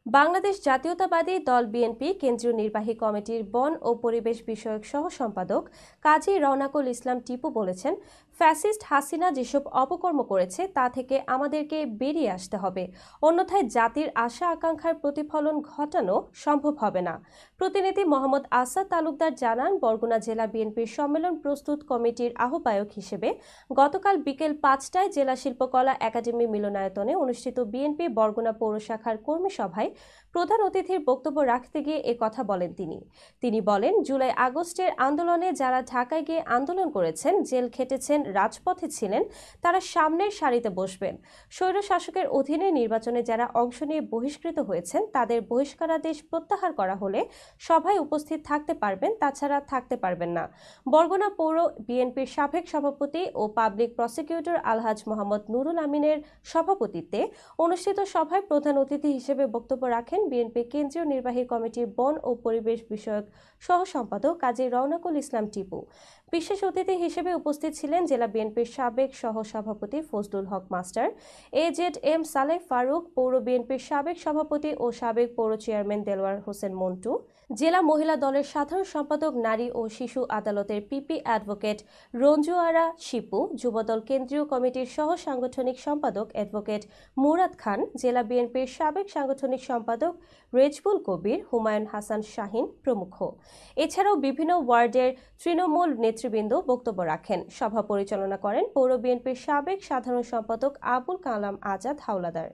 বাংলাদেশ জাতীয়তাবাদী দল বিএনপি কেন্দ্রীয় নির্বাহী কমিটির বন ও পরিবেশ বিষয়ক সহ সম্পাদক কাজী রওনাকুল ইসলাম টিপু বলেছেন, ফ্যাসিস্ট হাসিনা যেসব অপকর্ম করেছে তা থেকে আমাদেরকে বেরিয়ে আসতে হবে, অন্যথায় জাতির আশা আকাঙ্ক্ষার প্রতিফলন ঘটানো সম্ভব হবে না। প্রতিনিধি মোহাম্মদ আসাদ তালুকদার জানান, বরগুনা জেলা বিএনপির সম্মেলন প্রস্তুত কমিটির আহ্বায়ক হিসেবে গতকাল বিকেল ৫টায় জেলা শিল্পকলা একাডেমি মিলনায়তনে অনুষ্ঠিত বিএনপি বরগুনা পৌর শাখার কর্মী সভায় প্রধান অতিথির বক্তব্য রাখতে গিয়ে কথা বলেন তিনি বলেন, জুলাই আগস্টের আন্দোলনে যারা ঢাকায় গিয়ে আন্দোলন করেছেন, জেল খেটেছেন, রাজপথে ছিলেন, তারা সামনের সারিতে বসবেন। স্বৈর শাসকের অধীনে নির্বাচনে যারা অংশ নিয়ে বহিষ্কৃত হয়েছেন তাদের বহিষ্কারাদেশ প্রত্যাহার করা হলে সভায় উপস্থিত থাকতে পারবেন, তাছাড়া থাকতে পারবেন না। বরগুনা পৌর বিএনপির সাবেক সভাপতি ও পাবলিক প্রসিকিউটর আলহাজ মোহাম্মদ নুরুল আমিনের সভাপতিত্বে অনুষ্ঠিত সভায় প্রধান অতিথি হিসেবে বক্তব্য রাখেন বিএনপি কেন্দ্রীয় নির্বাহী কমিটির বন ও পরিবেশ বিষয়ক সহ সম্পাদক কাজী রওনাকুল ইসলাম টিপু। বিশেষ অতিথি হিসেবে উপস্থিত ছিলেন জেলা বিএনপির সাবেক সহ সভাপতি ফজলুল হক মাস্টার, AZM সালেহ ফারুক, পৌর বিএনপির সাবেক সভাপতি ও সাবেক পৌর চেয়ারম্যান দেলোয়ার হোসেন মন্টু, জেলা মহিলা দলের সাধারণ সম্পাদক নারী ও শিশু আদালতের পিপি অ্যাডভোকেট রঞ্জু আরা শিপু, যুবদল কেন্দ্রীয় কমিটির সহ সাংগঠনিক সম্পাদক অ্যাডভোকেট মুরাদ খান, জেলা বিএনপির সাবেক সাংগঠনিক সম্পাদক রেজবুল কবির, হুমায়ুন হাসান শাহিন প্রমুখ। এছাড়াও বিভিন্ন ওয়ার্ডের তৃণমূল নেতৃবৃন্দ বক্তব্য রাখেন। সভা পরিচালনা করেন পৌর বিএনপির সাবেক সাধারণ সম্পাদক আবুল কালাম আজাদ হাওলাদার।